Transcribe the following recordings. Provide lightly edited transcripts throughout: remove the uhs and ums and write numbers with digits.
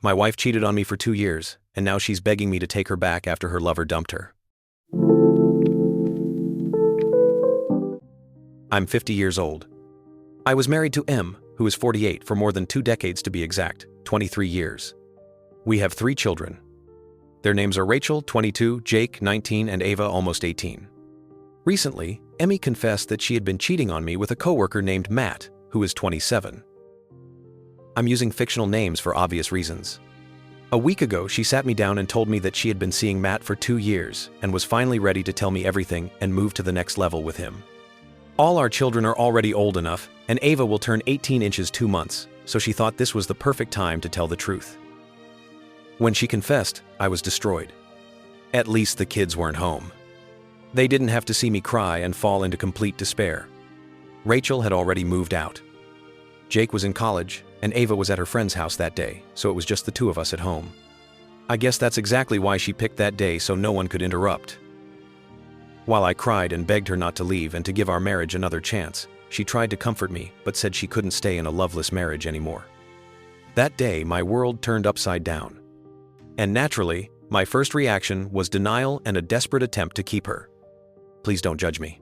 My wife cheated on me for 2 years, and now she's begging me to take her back after her lover dumped her. I'm 50 years old. I was married to M, who is 48, for more than 2 decades to be exact, 23 years. We have 3 children. Their names are Rachel, 22, Jake, 19, and Ava, almost 18. Recently, Emmy confessed that she had been cheating on me with a coworker named Matt, who is 27. I'm using fictional names for obvious reasons. A week ago, she sat me down and told me that she had been seeing Matt for 2 years and was finally ready to tell me everything and move to the next level with him. All our children are already old enough, and Ava will turn 18 inches 2 months, so she thought this was the perfect time to tell the truth. When she confessed, I was destroyed. At least the kids weren't home. They didn't have to see me cry and fall into complete despair. Rachel had already moved out. Jake was in college, and Ava was at her friend's house that day, so it was just the 2 of us at home. I guess that's exactly why she picked that day, so no one could interrupt. While I cried and begged her not to leave and to give our marriage another chance, she tried to comfort me but said she couldn't stay in a loveless marriage anymore. That day, my world turned upside down. And naturally, my first reaction was denial and a desperate attempt to keep her. Please don't judge me.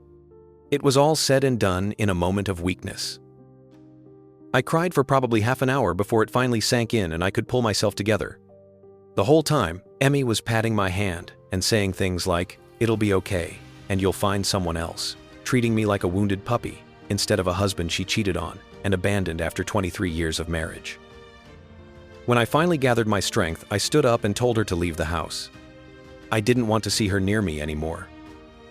It was all said and done in a moment of weakness. I cried for probably half an hour before it finally sank in and I could pull myself together. The whole time, Emmy was patting my hand and saying things like, "It'll be okay, and you'll find someone else," treating me like a wounded puppy instead of a husband she cheated on and abandoned after 23 years of marriage. When I finally gathered my strength, I stood up and told her to leave the house. I didn't want to see her near me anymore.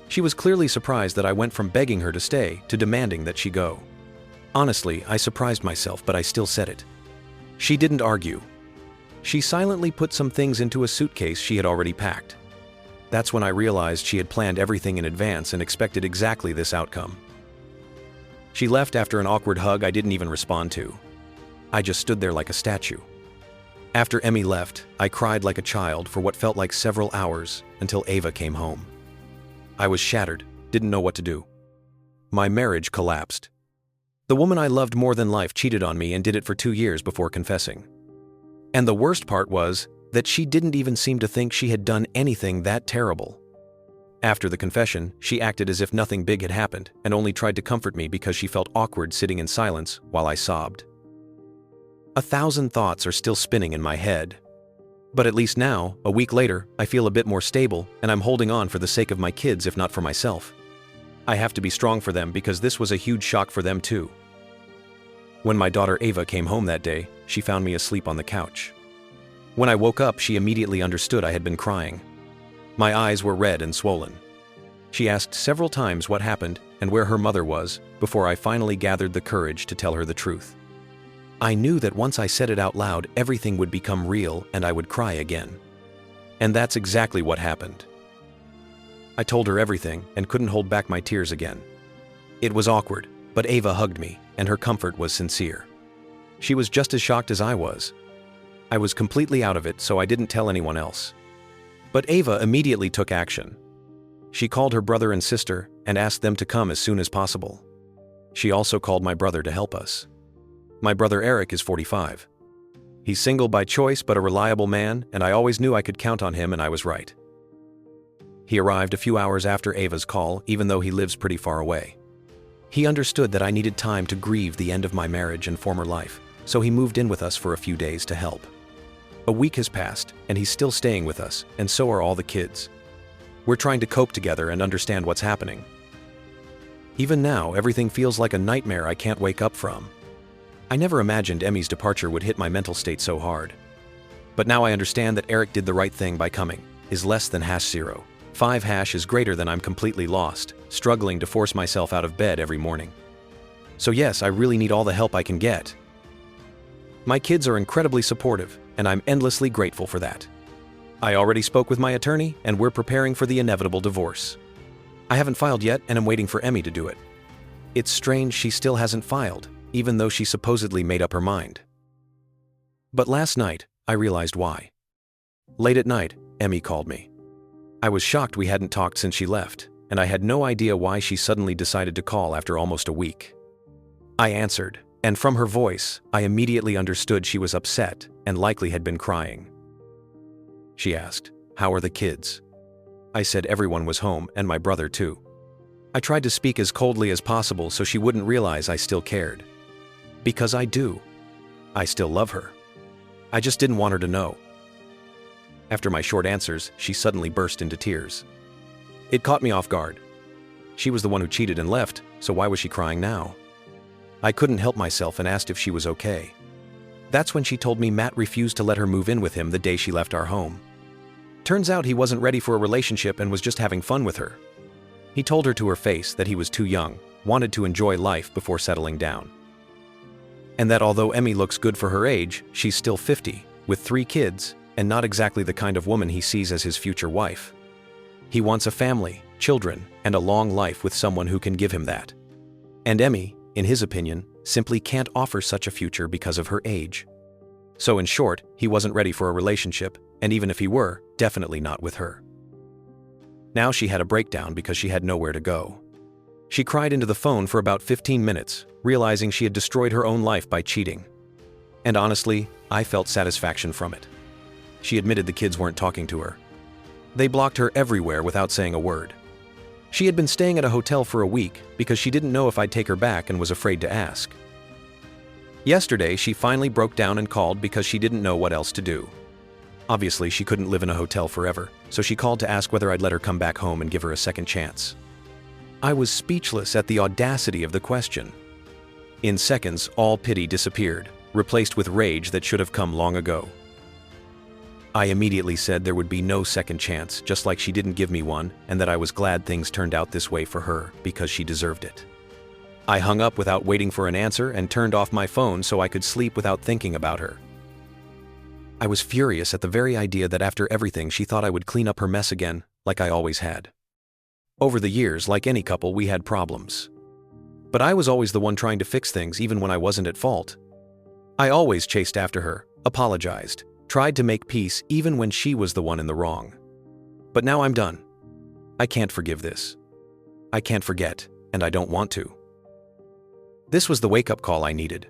She was clearly surprised that I went from begging her to stay to demanding that she go. Honestly, I surprised myself, but I still said it. She didn't argue. She silently put some things into a suitcase she had already packed. That's when I realized she had planned everything in advance and expected exactly this outcome. She left after an awkward hug I didn't even respond to. I just stood there like a statue. After Emmy left, I cried like a child for what felt like several hours until Ava came home. I was shattered, didn't know what to do. My marriage collapsed. The woman I loved more than life cheated on me and did it for 2 years before confessing. And the worst part was that she didn't even seem to think she had done anything that terrible. After the confession, she acted as if nothing big had happened and only tried to comfort me because she felt awkward sitting in silence while I sobbed. 1,000 thoughts are still spinning in my head. But at least now, a week later, I feel a bit more stable and I'm holding on for the sake of my kids if not for myself. I have to be strong for them because this was a huge shock for them too. When my daughter Ava came home that day, she found me asleep on the couch. When I woke up, she immediately understood I had been crying. My eyes were red and swollen. She asked several times what happened and where her mother was before I finally gathered the courage to tell her the truth. I knew that once I said it out loud, everything would become real and I would cry again. And that's exactly what happened. I told her everything and couldn't hold back my tears again. It was awkward, but Ava hugged me and her comfort was sincere. She was just as shocked as I was. I was completely out of it, so I didn't tell anyone else. But Ava immediately took action. She called her brother and sister and asked them to come as soon as possible. She also called my brother to help us. My brother Eric is 45. He's single by choice but a reliable man, and I always knew I could count on him, and I was right. He arrived a few hours after Ava's call, even though he lives pretty far away. He understood that I needed time to grieve the end of my marriage and former life, so he moved in with us for a few days to help. A week has passed, and he's still staying with us, and so are all the kids. We're trying to cope together and understand what's happening. Even now, everything feels like a nightmare I can't wake up from. I never imagined Emmy's departure would hit my mental state so hard. But now I understand that Eric did the right thing by coming, is less than #0. 5 is greater than I'm completely lost, struggling to force myself out of bed every morning. So yes, I really need all the help I can get. My kids are incredibly supportive, and I'm endlessly grateful for that. I already spoke with my attorney, and we're preparing for the inevitable divorce. I haven't filed yet, and I'm waiting for Emmy to do it. It's strange she still hasn't filed, even though she supposedly made up her mind. But last night, I realized why. Late at night, Emmy called me. I was shocked we hadn't talked since she left, and I had no idea why she suddenly decided to call after almost a week. I answered, And from her voice, I immediately understood she was upset and likely had been crying. She asked, "How are the kids?" I said everyone was home and my brother too. I tried to speak as coldly as possible so she wouldn't realize I still cared. Because I do. I still love her. I just didn't want her to know. After my short answers, she suddenly burst into tears. It caught me off guard. She was the one who cheated and left, so why was she crying now? I couldn't help myself and asked if she was okay. That's when she told me Matt refused to let her move in with him the day she left our home. Turns out he wasn't ready for a relationship and was just having fun with her. He told her to her face that he was too young, wanted to enjoy life before settling down. And that although Emmy looks good for her age, she's still 50, with 3 kids, and not exactly the kind of woman he sees as his future wife. He wants a family, children, and a long life with someone who can give him that. And Emmy, in his opinion, simply can't offer such a future because of her age. So in short, he wasn't ready for a relationship, and even if he were, definitely not with her. Now she had a breakdown because she had nowhere to go. She cried into the phone for about 15 minutes, realizing she had destroyed her own life by cheating. And honestly, I felt satisfaction from it. She admitted the kids weren't talking to her. They blocked her everywhere without saying a word. She had been staying at a hotel for a week because she didn't know if I'd take her back and was afraid to ask. Yesterday, she finally broke down and called because she didn't know what else to do. Obviously, she couldn't live in a hotel forever, so she called to ask whether I'd let her come back home and give her a second chance. I was speechless at the audacity of the question. In seconds, all pity disappeared, replaced with rage that should have come long ago. I immediately said there would be no second chance, just like she didn't give me one, and that I was glad things turned out this way for her because she deserved it. I hung up without waiting for an answer and turned off my phone so I could sleep without thinking about her. I was furious at the very idea that after everything she thought I would clean up her mess again, like I always had. Over the years, like any couple, we had problems. But I was always the one trying to fix things even when I wasn't at fault. I always chased after her, apologized, tried to make peace even when she was the one in the wrong. But now I'm done. I can't forgive this. I can't forget, and I don't want to. This was the wake-up call I needed.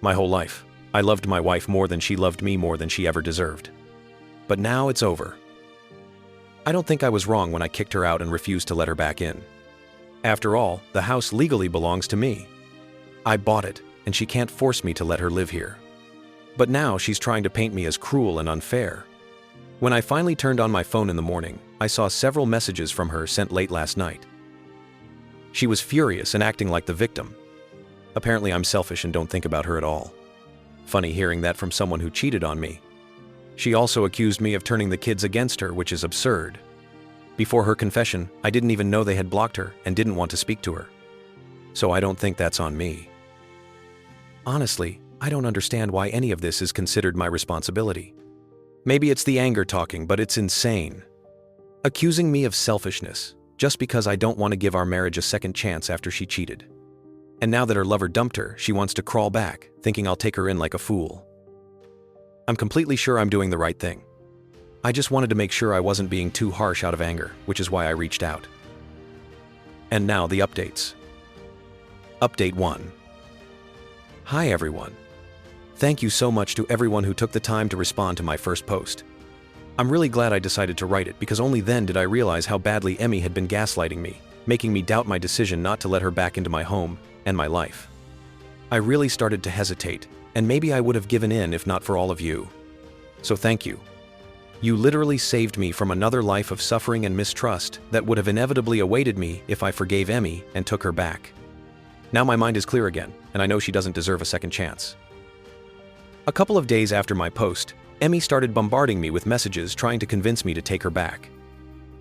My whole life, I loved my wife more than she loved me more than she ever deserved. But now it's over. I don't think I was wrong when I kicked her out and refused to let her back in. After all, the house legally belongs to me. I bought it, and she can't force me to let her live here. But now she's trying to paint me as cruel and unfair. When I finally turned on my phone in the morning, I saw several messages from her sent late last night. She was furious and acting like the victim. Apparently I'm selfish and don't think about her at all. Funny hearing that from someone who cheated on me. She also accused me of turning the kids against her, which is absurd. Before her confession, I didn't even know they had blocked her and didn't want to speak to her. So I don't think that's on me. Honestly, I don't understand why any of this is considered my responsibility. Maybe it's the anger talking, but it's insane. Accusing me of selfishness, just because I don't want to give our marriage a second chance after she cheated. And now that her lover dumped her, she wants to crawl back, thinking I'll take her in like a fool. I'm completely sure I'm doing the right thing. I just wanted to make sure I wasn't being too harsh out of anger, which is why I reached out. And now the updates. Update 1. Hi everyone. Thank you so much to everyone who took the time to respond to my first post. I'm really glad I decided to write it because only then did I realize how badly Emmy had been gaslighting me, making me doubt my decision not to let her back into my home and my life. I really started to hesitate, and maybe I would have given in if not for all of you. So thank you. You literally saved me from another life of suffering and mistrust that would have inevitably awaited me if I forgave Emmy and took her back. Now my mind is clear again, and I know she doesn't deserve a second chance. A couple of days after my post, Emmy started bombarding me with messages trying to convince me to take her back.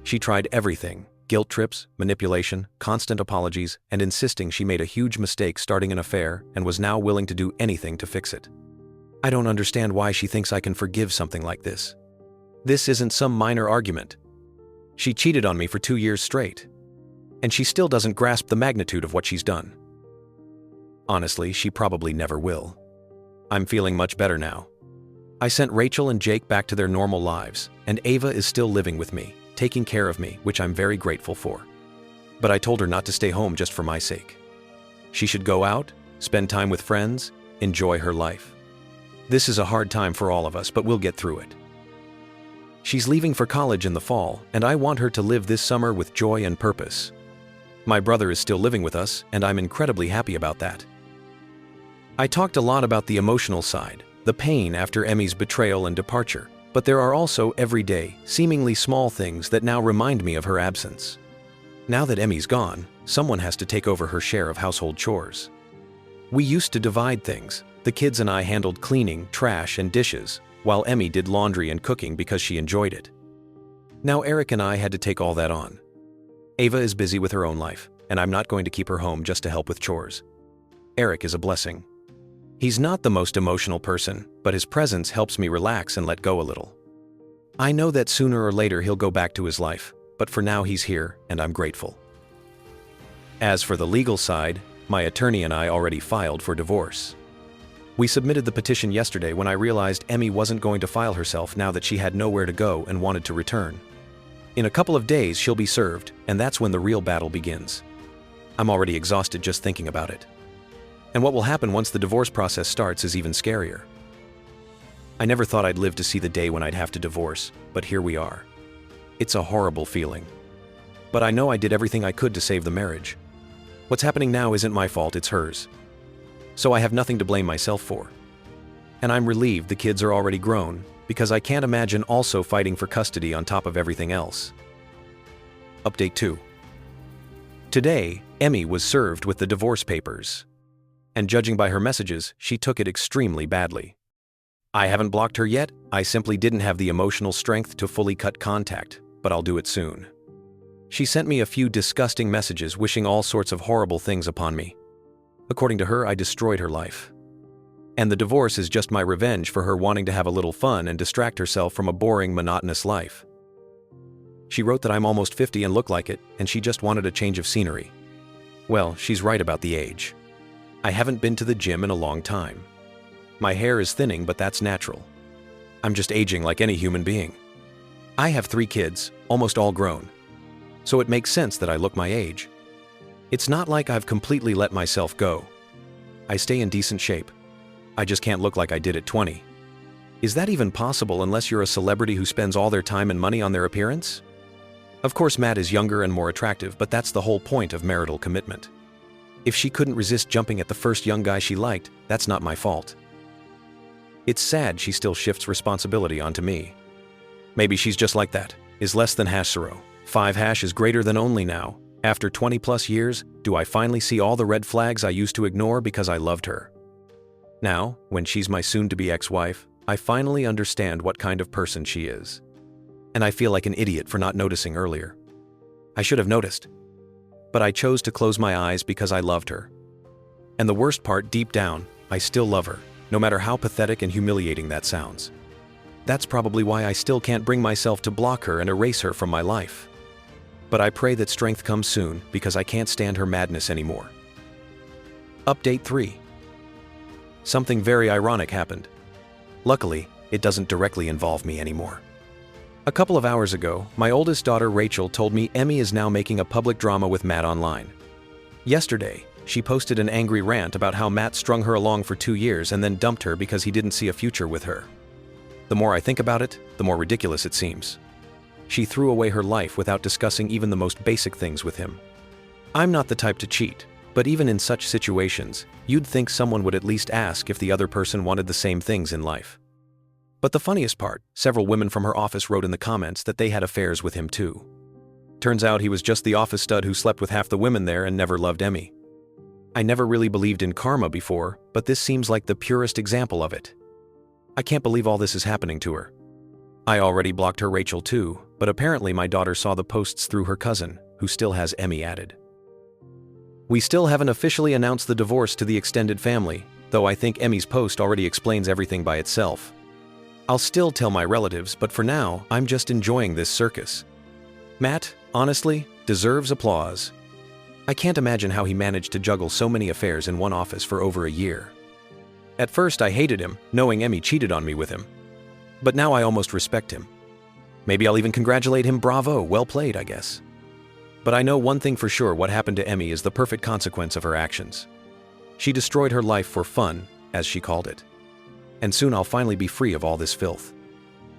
She tried everything: guilt trips, manipulation, constant apologies, and insisting she made a huge mistake starting an affair and was now willing to do anything to fix it. I don't understand why she thinks I can forgive something like this. This isn't some minor argument. She cheated on me for 2 years straight. And she still doesn't grasp the magnitude of what she's done. Honestly, she probably never will. I'm feeling much better now. I sent Rachel and Jake back to their normal lives, and Ava is still living with me, taking care of me, which I'm very grateful for. But I told her not to stay home just for my sake. She should go out, spend time with friends, enjoy her life. This is a hard time for all of us, but we'll get through it. She's leaving for college in the fall, and I want her to live this summer with joy and purpose. My brother is still living with us, and I'm incredibly happy about that. I talked a lot about the emotional side, the pain after Emmy's betrayal and departure, but there are also everyday, seemingly small things that now remind me of her absence. Now that Emmy's gone, someone has to take over her share of household chores. We used to divide things. The kids and I handled cleaning, trash, and dishes, while Emmy did laundry and cooking because she enjoyed it. Now Eric and I had to take all that on. Ava is busy with her own life, and I'm not going to keep her home just to help with chores. Eric is a blessing. He's not the most emotional person, but his presence helps me relax and let go a little. I know that sooner or later he'll go back to his life, but for now he's here, and I'm grateful. As for the legal side, my attorney and I already filed for divorce. We submitted the petition yesterday when I realized Emmy wasn't going to file herself now that she had nowhere to go and wanted to return. In a couple of days she'll be served, and that's when the real battle begins. I'm already exhausted just thinking about it. And what will happen once the divorce process starts is even scarier. I never thought I'd live to see the day when I'd have to divorce, but here we are. It's a horrible feeling. But I know I did everything I could to save the marriage. What's happening now isn't my fault, it's hers. So I have nothing to blame myself for. And I'm relieved the kids are already grown, because I can't imagine also fighting for custody on top of everything else. Update 2. Today, Emmy was served with the divorce papers. And judging by her messages, she took it extremely badly. I haven't blocked her yet, I simply didn't have the emotional strength to fully cut contact, but I'll do it soon. She sent me a few disgusting messages wishing all sorts of horrible things upon me. According to her, I destroyed her life. And the divorce is just my revenge for her wanting to have a little fun and distract herself from a boring, monotonous life. She wrote that I'm almost 50 and look like it, and she just wanted a change of scenery. Well, she's right about the age. I haven't been to the gym in a long time. My hair is thinning, but that's natural. I'm just aging like any human being. I have 3 kids, almost all grown. So it makes sense that I look my age. It's not like I've completely let myself go. I stay in decent shape. I just can't look like I did at 20. Is that even possible unless you're a celebrity who spends all their time and money on their appearance? Of course, Matt is younger and more attractive, but that's the whole point of marital commitment. If she couldn't resist jumping at the first young guy she liked, that's not my fault. It's sad she still shifts responsibility onto me. Maybe she's just like that, is less than #0. 5# is greater than only now. After 20 plus years, do I finally see all the red flags I used to ignore because I loved her? Now, when she's my soon-to-be ex-wife, I finally understand what kind of person she is. And I feel like an idiot for not noticing earlier. I should have noticed. But I chose to close my eyes because I loved her. And the worst part, deep down, I still love her, no matter how pathetic and humiliating that sounds. That's probably why I still can't bring myself to block her and erase her from my life. But I pray that strength comes soon because I can't stand her madness anymore. Update 3. Something very ironic happened. Luckily, it doesn't directly involve me anymore. A couple of hours ago, my oldest daughter Rachel told me Emmy is now making a public drama with Matt online. Yesterday, she posted an angry rant about how Matt strung her along for 2 years and then dumped her because he didn't see a future with her. The more I think about it, the more ridiculous it seems. She threw away her life without discussing even the most basic things with him. I'm not the type to cheat, but even in such situations, you'd think someone would at least ask if the other person wanted the same things in life. But the funniest part, several women from her office wrote in the comments that they had affairs with him too. Turns out he was just the office stud who slept with half the women there and never loved Emmy. I never really believed in karma before, but this seems like the purest example of it. I can't believe all this is happening to her. I already blocked her Rachel too, but apparently my daughter saw the posts through her cousin, who still has Emmy added. We still haven't officially announced the divorce to the extended family, though I think Emmy's post already explains everything by itself. I'll still tell my relatives, but for now, I'm just enjoying this circus. Matt, honestly, deserves applause. I can't imagine how he managed to juggle so many affairs in one office for over a year. At first I hated him, knowing Emmy cheated on me with him. But now I almost respect him. Maybe I'll even congratulate him. Bravo, well played, I guess. But I know one thing for sure, what happened to Emmy is the perfect consequence of her actions. She destroyed her life for fun, as she called it. And soon I'll finally be free of all this filth.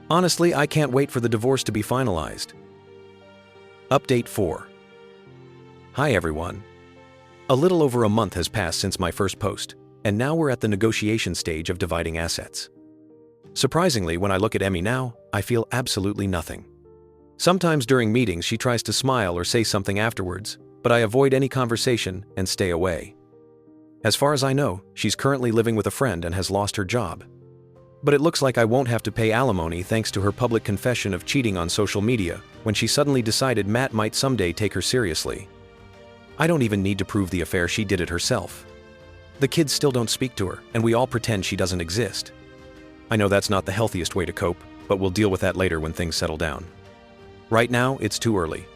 Honestly, I can't wait for the divorce to be finalized. Update 4. Hi everyone. A little over a month has passed since my first post, and now we're at the negotiation stage of dividing assets. Surprisingly, when I look at Emmy now, I feel absolutely nothing. Sometimes during meetings she tries to smile or say something afterwards, but I avoid any conversation and stay away. As far as I know, she's currently living with a friend and has lost her job. But it looks like I won't have to pay alimony thanks to her public confession of cheating on social media when she suddenly decided Matt might someday take her seriously. I don't even need to prove the affair, she did it herself. The kids still don't speak to her, and we all pretend she doesn't exist. I know that's not the healthiest way to cope, but we'll deal with that later when things settle down. Right now, it's too early.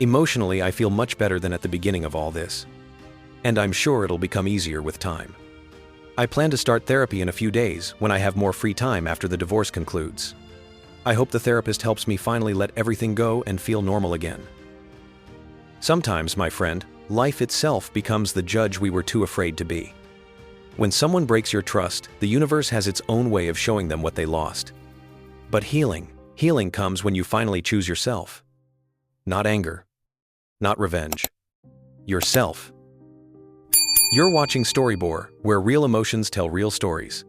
Emotionally, I feel much better than at the beginning of all this. And I'm sure it'll become easier with time. I plan to start therapy in a few days when I have more free time after the divorce concludes. I hope the therapist helps me finally let everything go and feel normal again. Sometimes, my friend, life itself becomes the judge we were too afraid to be. When someone breaks your trust, the universe has its own way of showing them what they lost. But healing comes when you finally choose yourself. Not anger, not revenge. Yourself. You're watching StoryBoar, where real emotions tell real stories.